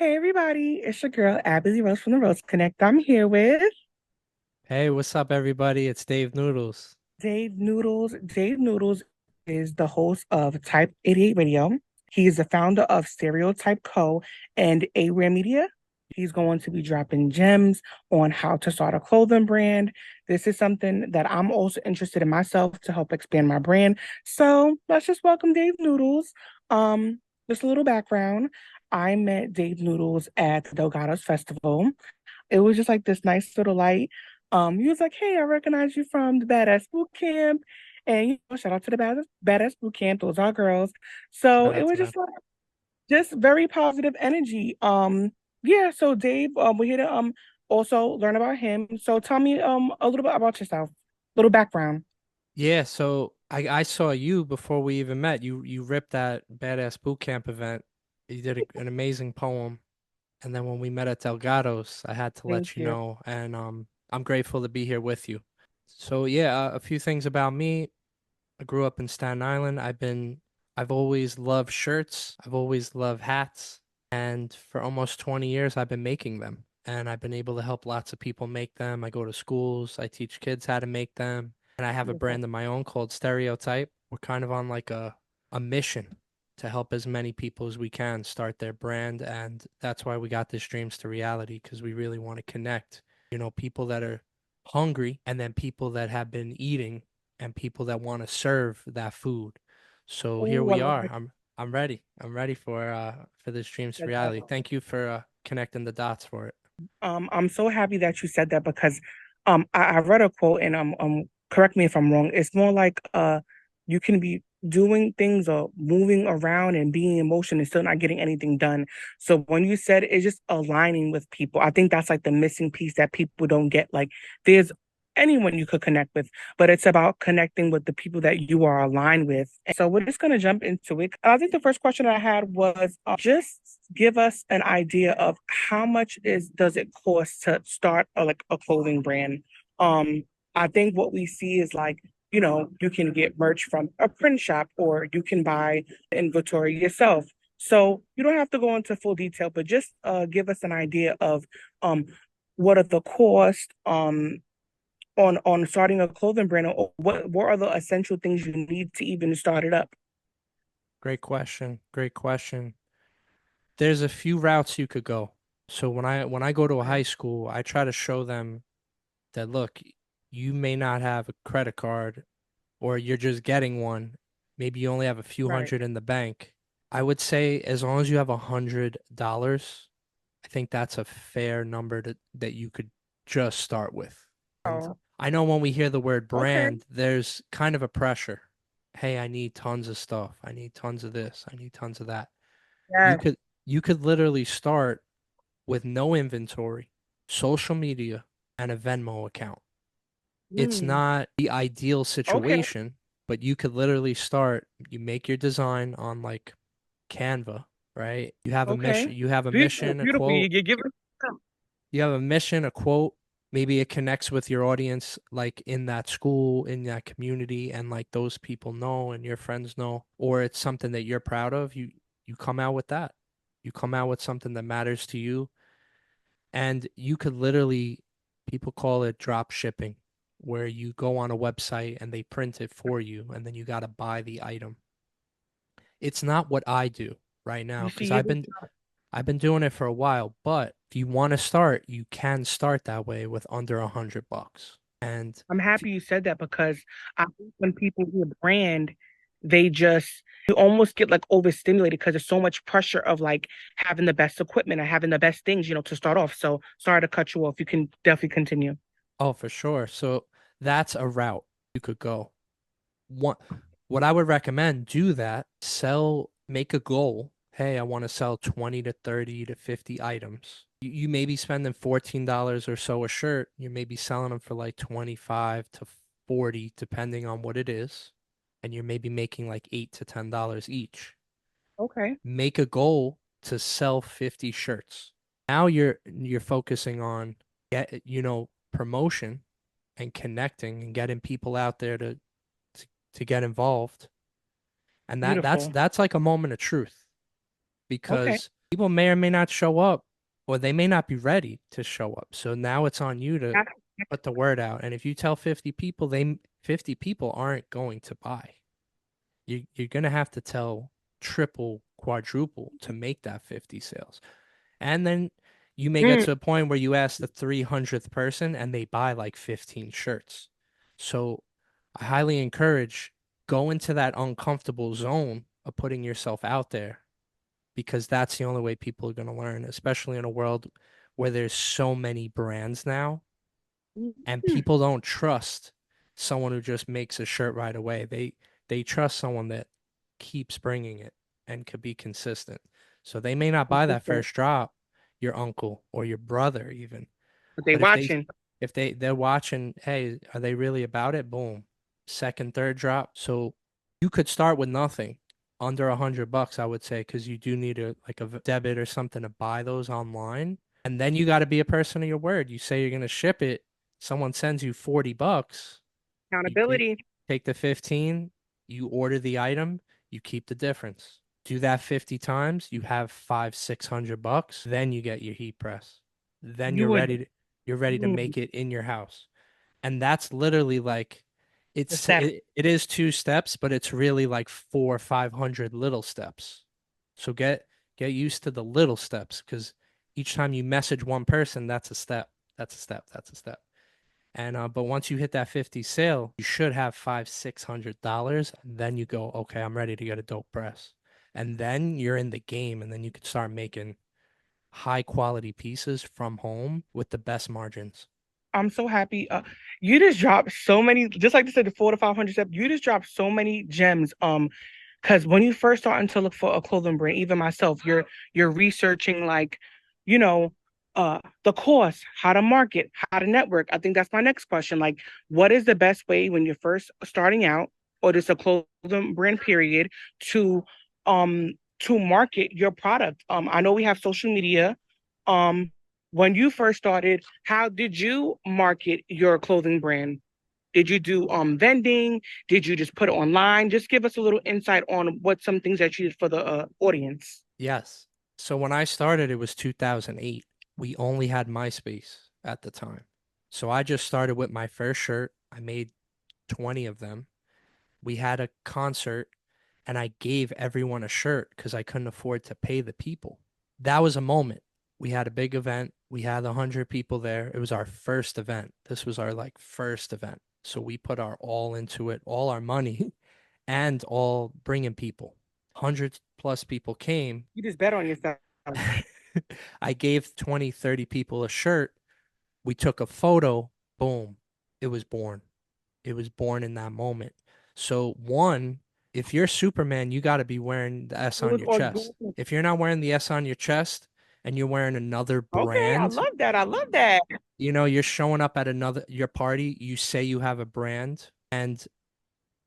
Hey everybody, it's your girl Abby Rose from the Rose Connect. I'm here with Hey, what's up, everybody? It's Dave Noodles. Dave Noodles. Dave Noodles is the host of Type 88 Radio. He is the founder of Stereotype Co. and A-Rare Media. He's going to be dropping gems on how to start a clothing brand. This is something that I'm also interested in myself to help expand my brand. So let's just welcome Dave Noodles. Just a little background. I met Dave Noodles at the Delgados Festival. It was just like this nice little light. He was like, "Hey, I recognize you from the Badass Boot Camp," and shout out to the Badass Boot Camp. Those are girls. So Shout it out to was them. just like just very positive energy. Yeah. So Dave, we're here to also learn about him. So tell me a little bit about yourself, little background. Yeah, so I saw you before we even met. You ripped that badass boot camp event. You did an amazing poem, and then when we met at Delgado's, I had to Thank let you you. know, and I'm grateful to be here with you. So yeah, a few things about me. I grew up in Staten Island. I've always loved shirts. I've always loved hats. And for almost 20 years, I've been making them. And I've been able to help lots of people make them. I go to schools, I teach kids how to make them. And I have a Beautiful. brand of my own called Stereotype. We're kind of on like a mission to help as many people as we can start their brand. And that's why we got this dreams to reality, because we really want to connect, people that are hungry and then people that have been eating and people that want to serve that food. So here Oh, I we love are. it. I'm ready. I'm ready for this dreams to Said that. reality. Thank you for connecting the dots for it. I'm so happy that you said that because I read a quote and correct me if I'm wrong. It's more like you can be doing things or moving around and being in motion and still not getting anything done. So when you said it's just aligning with people, I think that's like the missing piece that people don't get. Like there's anyone you could connect with, but it's about connecting with the people that you are aligned with. And so we're just gonna jump into it. I think the first question I had was just give us an idea of how much is does it cost to start like a clothing brand. Um, I think what we see is like, you can get merch from a print shop or you can buy inventory yourself. So you don't have to go into full detail, but just give us an idea of um what are the costs on starting a clothing brand, or what are the essential things you need to even start it up. Great question. Great question. There's a few routes you could go. So when I go to a Okay. high school, I try to show them that look, you may not have a credit card or you're just getting one. Maybe you only have a few Right. hundred in the bank. I would say as long as you have $100, I think that's a fair number that you could just start with. And Oh, I know when we hear the word okay. brand, there's kind of a pressure. Hey, I need tons of stuff. I need tons of this. I need tons of that. You Yes. could you could literally start with no inventory, social media, and a Venmo account. It's Mm. not the ideal Okay. situation, but you could literally start, you make your design on like Canva, right? Okay. You have a Beautiful. mission, a Beautiful. quote. You give it. You have a mission, a quote. Maybe it connects with your audience, like in that school, in that community, and like those people know and your friends know, or it's something that you're proud of. You come out with that. You come out with something that matters to you, and you could literally, people call it drop shipping, where you go on a website and they print it for you, and then you got to buy the item. It's not what I do right now You see, because you I've been doing it for a while, but if you want to start, you can start that way with under $100. And I'm if, happy you said that because I think when people hear brand, they just you almost get like overstimulated because there's so much pressure of like having the best equipment and having the best things, to start off. So sorry to cut you off. You can definitely continue. oh, for sure. So that's a route you could go. What what I would recommend, do that, sell, make a goal. Hey, I want to sell 20 to 30 to 50 items. You may be spending $14 or so a shirt. You may be selling them for like 25 to 40, depending on what it is. And you're maybe making like $8 to $10 each. Okay. Make a goal to sell 50 shirts. Now you're focusing on promotion and connecting and getting people out there to get involved. And Beautiful. that's like a moment of truth Okay. because People may or may not show up, or they may not be ready to show up. So now it's on you to That's- put the word out. And if you tell 50 people, 50 people aren't going to buy. You're gonna have to tell triple, quadruple to make that 50 sales. And then you may get Mm, to a point where you ask the 300th person and they buy like 15 shirts. So I highly encourage go into that uncomfortable zone of putting yourself out there because that's the only way people are going to learn, especially in a world where there's so many brands now and mm, people don't trust someone who just makes a shirt right away. They trust someone that keeps bringing it and could be consistent. So they may not buy that consistent. first drop, your uncle or your brother even. But they But watching. if they're watching, hey, are they really about it? Boom. Second, third drop. So you could start with nothing under $100, I would say, because you do need a like a debit or something to buy those online. And then you got to be a person of your word. You say you're gonna ship it, someone sends you $40, you Accountability. take the 15, you order the item, you keep the difference. Do that 50 times, you have five, $600, then you get your heat press. Then You would you're ready to mm, make it in your house. And that's literally like the steps. it is two steps, but it's really like four or 500 little steps. So get used to the little steps because each time you message one person, that's a step. That's a step. That's a step. And but once you hit that 50 sale, you should have five, $600. Then you go, okay, I'm ready to get a dope press. And then you're in the game, and then you could start making high quality pieces from home with the best margins. I'm so happy. You just dropped so many, just like you said, the 4 to 500 steps. You just dropped so many gems. Because when you first starting to look for a clothing brand, even myself, you're researching like, you know, the cost, how to market, how to network. I think that's my next question. Like, what is the best way when you're first starting out, or just a clothing brand period, to um to market your product? I know we have social media. Um, when you first started, how did you market your clothing brand? Did you do vending? Did you just put it online? Just give us a little insight on what some things that you did for the audience. Yes. So when I started, it was 2008. We only had MySpace at the time. So I just started with my first shirt. I made 20 of them. We had a concert and I gave everyone a shirt because I couldn't afford to pay the people. That was a moment. We had a big event. We had 100 people there. It was our first event. This was our like first event. So we put our all into it, all our money, and all bringing people. 100 plus people came. You just bet on yourself. I gave 20, 30 people a shirt. We took a photo. Boom. It was born. It was born in that moment. So one, if you're Superman, you got to be wearing the S It on was your chest. organic. If you're not wearing the S on your chest and you're wearing another Okay, I brand, love that. I love that. you're showing up at another your party, you say you have a brand and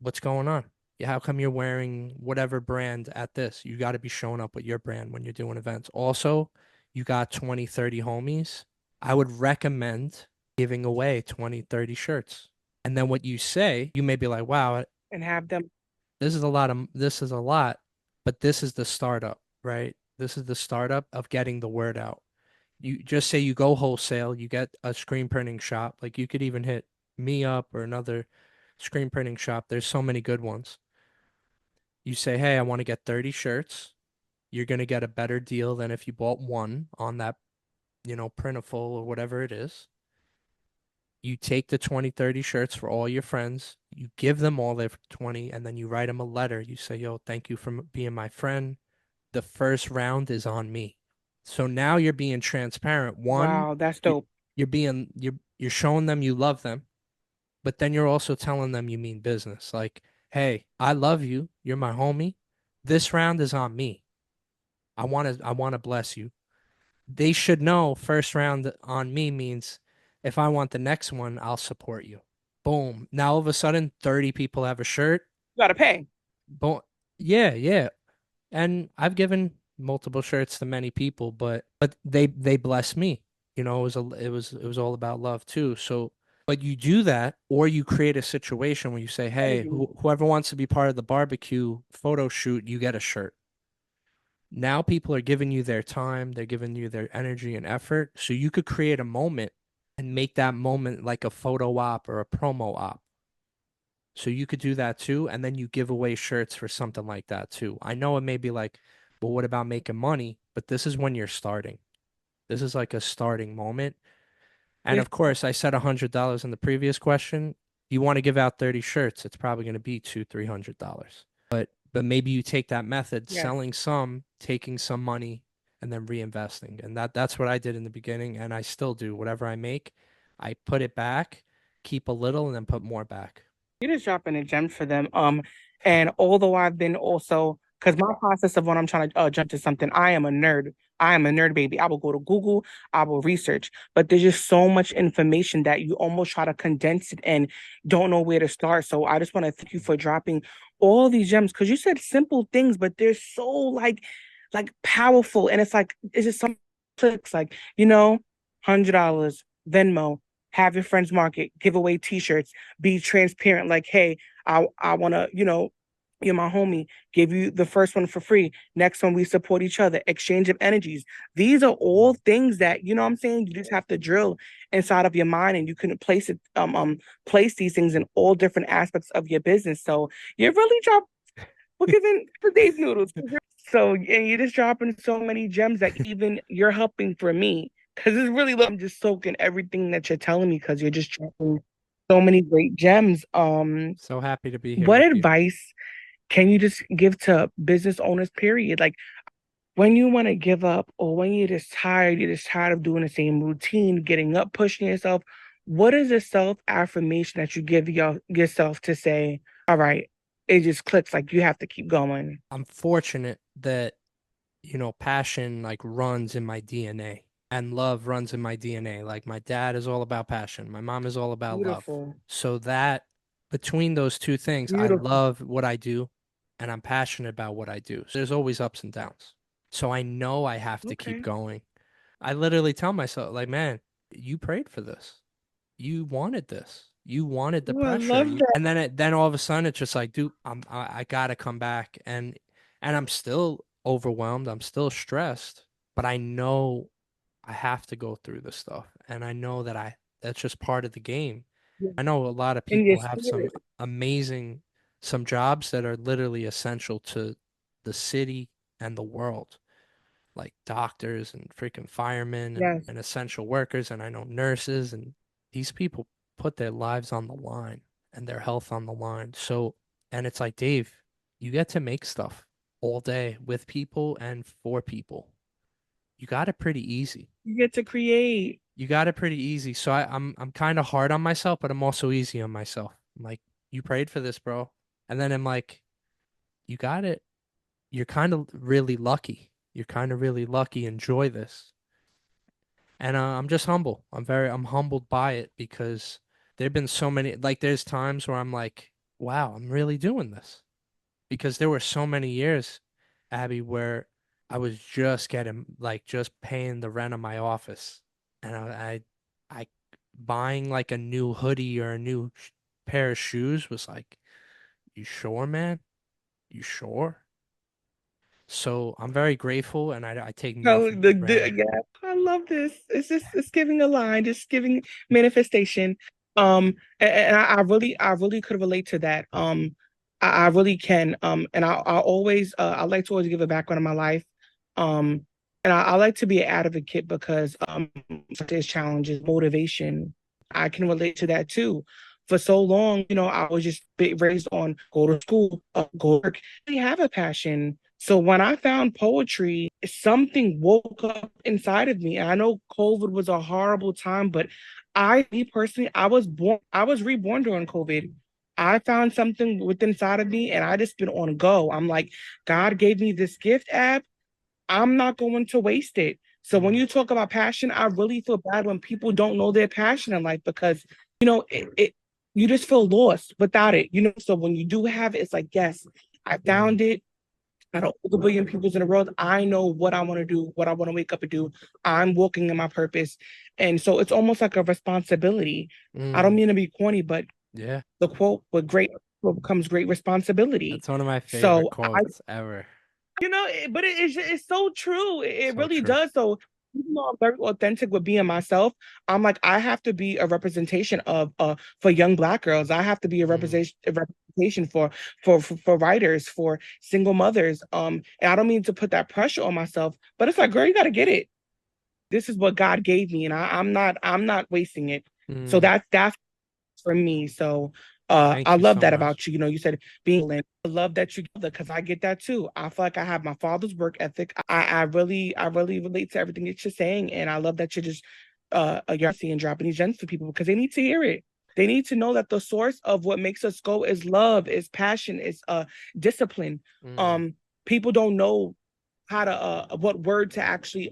what's going on? Yeah, how come you're wearing whatever brand at this? You got to be showing up with your brand when you're doing events. Also, you got 20, 30 homies. I would recommend giving away 20, 30 shirts. And then what you say, you may be like, wow, And have them. this is a lot, but this is the startup, right? This is the startup of getting the word out. You just say you go wholesale, you get a screen printing shop. Like you could even hit me up or another screen printing shop. There's so many good ones. You say, hey, I want to get 30 shirts. You're going to get a better deal than if you bought one on that, printable or whatever it is. You take the 20, 30 shirts for all your friends. You give them all their 20, and then you write them a letter. You say, yo, thank you for being my friend. The first round is on me. So now you're being transparent. One, Wow, that's you, dope. you're showing them you love them, but then you're also telling them you mean business. Like, hey, I love you. You're my homie. This round is on me. I want to bless you. They should know first round on me means if I want the next one, I'll support you. Boom. Now all of a sudden 30 people have a shirt. You gotta pay. Boom. Yeah, yeah. And I've given multiple shirts to many people, but they bless me. It was all about love too. So, but you do that, or you create a situation where you say, "Hey, Energy. whoever wants to be part of the barbecue photo shoot, you get a shirt." Now people are giving you their time, they're giving you their energy and effort. So you could create a moment and make that moment like a photo op or a promo op. So you could do that too, and then you give away shirts for something like that too. I know it may be like, but what about making money? But this is when you're starting. This is like a starting moment. And Yes, of course, I said $100 in the previous question. You want to give out 30 shirts, it's probably going to be two, $300. But maybe you take that method, yes. selling some, taking some money, and then reinvesting. And that's what I did in the beginning, and I still do. Whatever I make, I put it back, keep a little, and then put more back. You're just dropping a gem for them. And although I've been also, because my process of when I'm trying to jump to something, I am a nerd. I am a nerd baby. I will go to Google, I will research, but there's just so much information that you almost try to condense it and don't know where to start. So I just want to thank you for dropping all these gems because you said simple things, but they're so like powerful. And it's just some clicks like, $100, Venmo, have your friends market, give away t-shirts, be transparent, like, hey, I wanna, you're my homie, give you the first one for free. Next one, we support each other, exchange of energies. These are all things that, you know what I'm saying? You just have to drill inside of your mind and you can place these things in all different aspects of your business. So you really drop we're giving for Dave Noodles. So and you're just dropping so many gems that even you're helping for me. Cause it's really I'm just soaking everything that you're telling me because you're just dropping so many great gems. So happy to be here What with you. advice can you just give to business owners, period? Like when you want to give up or when you're just tired of doing the same routine, getting up, pushing yourself, what is the self-affirmation that you give yourself to say, all right, it just clicks like you have to keep going. I'm fortunate that, passion like runs in my DNA and love runs in my DNA. Like my dad is all about passion, my mom is all about love. Beautiful. So that between those two things, I Beautiful. love what I do and I'm passionate about what I do. So there's always ups and downs. So I know I have to keep Okay. going. I literally tell myself, like, man, you prayed for this. You wanted this. You wanted the Ooh, I pressure. love that. And then all of a sudden it's just like, dude, I gotta come back and I'm still overwhelmed. I'm still stressed, but I know I have to go through this stuff. And I know that that's just part of the game. Yeah. I know a lot of In your people have some spirit. amazing some jobs that are literally essential to the city and the world, like doctors and freaking firemen Yes. and essential workers. And I know nurses, and these people put their lives on the line and their health on the line. So, and it's like, Dave, you get to make stuff all day with people and for people. You got it pretty easy. You get to create. You got it pretty easy. So I'm kind of hard on myself, but I'm also easy on myself. I'm like, you prayed for this, bro. And then I'm like, you got it. You're kind of really lucky. You're kind of really lucky. Enjoy this. And I'm just humble. I'm humbled by it because there've been so many, like, there's times where I'm like, wow, I'm really doing this. Because there were so many years, Abby, where I was just getting, like, just paying the rent of my office. And I buying like a new hoodie or a new pair of shoes was like, you sure, man? You sure? So I'm very grateful and I take Oh, nothing for granted. yeah, I love this. It's giving a line, just giving manifestation. And I really could relate to that. I really can. And I always I like to always give a background of my life. Um, and I like to be an advocate because there's challenges, motivation. I can relate to that too. For so long, I was just raised on go to school, go to work. I didn't have a passion. So when I found poetry, something woke up inside of me. And I know COVID was a horrible time, but me personally, I was reborn during COVID. I found something within inside of me and I just been on go. I'm like, God gave me this gift app. I'm not going to waste it. So when Mm, you talk about passion, I really feel bad when people don't know their passion in life because, you just feel lost without it. So when you do have it, it's like, yes, I mm, found it. I don't a billion people in the world. I know what I want to do, what I want to wake up and do. I'm walking in my purpose. And so it's almost like a responsibility. I don't mm. mean to be corny, but Yeah, the quote, what becomes great responsibility. that's one of my So favorite quotes ever. But it's so true. It So really true. does. So even though I'm very authentic with being myself, I'm like, I have to be a representation of for young Black girls. I have to be Mm, a representation for writers, for single mothers. And I don't mean to put that pressure on myself, but it's like, girl, you gotta get it. This is what God gave me, and I'm not wasting it. So mm. that's for me. So Thank I you love so that much. about you. You said being in. I love that you because I get that too. I feel like I have my father's work ethic. I really relate to everything that you're saying. And I love that you're just you're seeing dropping these gems for people because they need to hear it. They need to know that the source of what makes us go is love, is passion, is discipline. Mm, Um People don't know how to what word to actually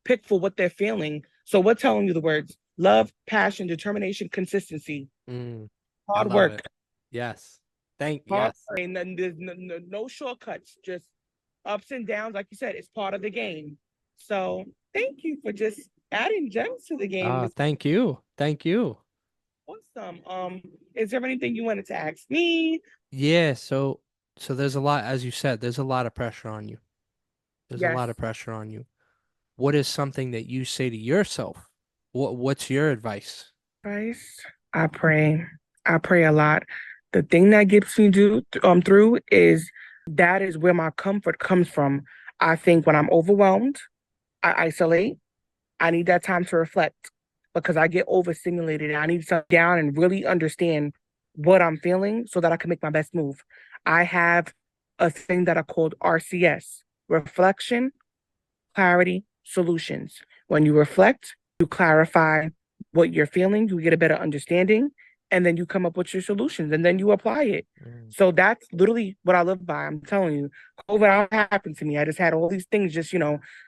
pick for what they're feeling. So we're telling you the words love, passion, determination, consistency, mm. I hard love work, it. Yes. hard Yes. work. And then there's no shortcuts, just ups and downs. Like you said, it's part of the game. So thank you for just adding gems to the game. This is Thank you. Thank you. awesome. Is there anything you wanted to ask me? Yeah, so there's a lot, as you said, there's a lot of pressure on you. There's a Yes, lot of pressure on you. What is something that you say to yourself? What's your advice? Christ. I pray. I pray a lot. The thing that gets me through is that is where my comfort comes from. I think when I'm overwhelmed, I isolate. I need that time to reflect because I get overstimulated and I need to sit down and really understand what I'm feeling so that I can make my best move. I have a thing that I called RCS, reflection, clarity, solutions. When you reflect, you clarify what you're feeling, you get a better understanding, and then you come up with your solutions and then you apply it. Mm, So that's literally what I live by. I'm telling you, COVID happened to me. I just had all these things just,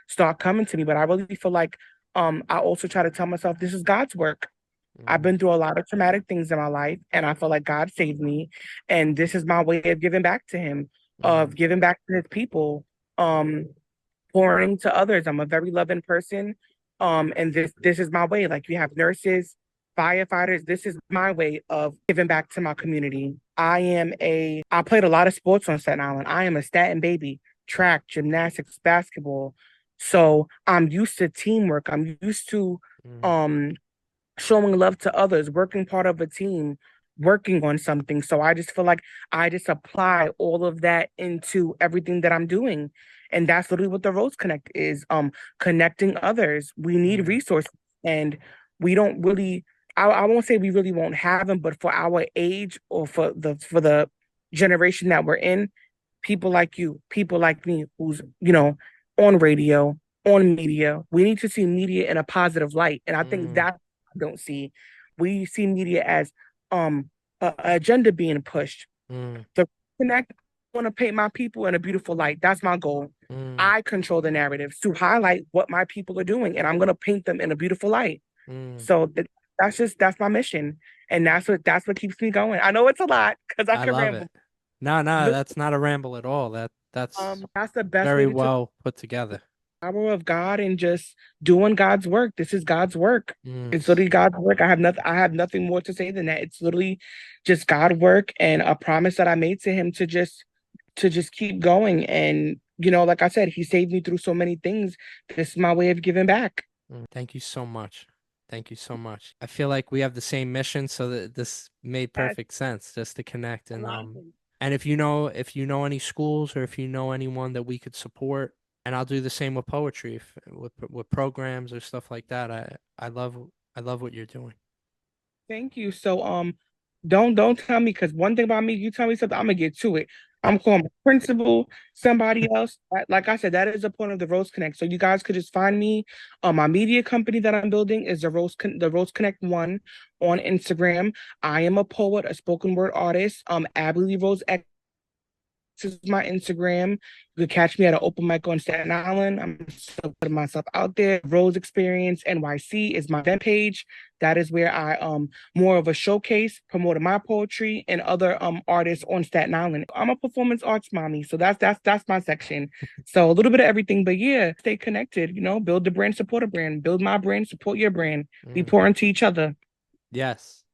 start coming to me. But I really feel like I also try to tell myself this is God's work. I've mm, been through a lot of traumatic things in my life, and I feel like God saved me. And this is my way of giving back to Him, mm, of giving back to His people. Um, Pouring to others. I'm a very loving person. And this is my way. Like you have nurses, firefighters. This is my way of giving back to my community. I played a lot of sports on Staten Island. I am a statin baby, track, gymnastics, basketball. So I'm used to teamwork. I'm used to mm, um showing love to others, working part of a team, working on something. So I just feel like I just apply all of that into everything that I'm doing. And that's literally what the Rose Connect is. Connecting others. We need mm, resources and we don't really I won't say we really won't have them, but for our age or for the generation that we're in, people like you, people like me, who's, on radio, on media. We need to see media in a positive light. And I think mm, that I don't see. We see media as a agenda being pushed. mm, The connect I want to paint my people in a beautiful light. That's my goal. mm, I control the narratives to highlight what my people are doing, and I'm gonna paint them in a beautiful light. mm. So that's my mission, and that's what keeps me going. I know it's a lot because I I can love ramble. it. No, no, Really, that's not a ramble at all. That's that's the best way very to tell well put together. the power of God and just doing God's work. This is God's work. Mm, It's literally God's work. I have nothing more to say than that. It's literally just God work and a promise that I made to him to just keep going. And like I said, he saved me through so many things. This is my way of giving back. Thank you so much. Thank you so much. I feel like we have the same mission, so that this made Yes, perfect sense just to connect alignment. and if you know any schools or if you know anyone that we could support, and I'll do the same with poetry, if, with programs or stuff like that. I love what you're doing. Thank you. So don't tell me because one thing about me, you tell me something, I'm gonna get to it. I'm calling my principal, somebody else. Like I said, that is the point of the Rose Connect. So you guys could just find me. My media company that I'm building is the Rose Connect One on Instagram. I am a poet, a spoken word artist. Abby Rose is my Instagram. You can catch me at an open mic on Staten Island. I'm still putting myself out there. Rose Experience NYC is my event page. That is where I more of a showcase, promoting my poetry and other artists on Staten Island. I'm a performance arts mommy, so that's my section. So a little bit of everything, but yeah, stay connected. Build the brand, support a brand, build my brand, support your brand. We Mm, pour into each other. yes.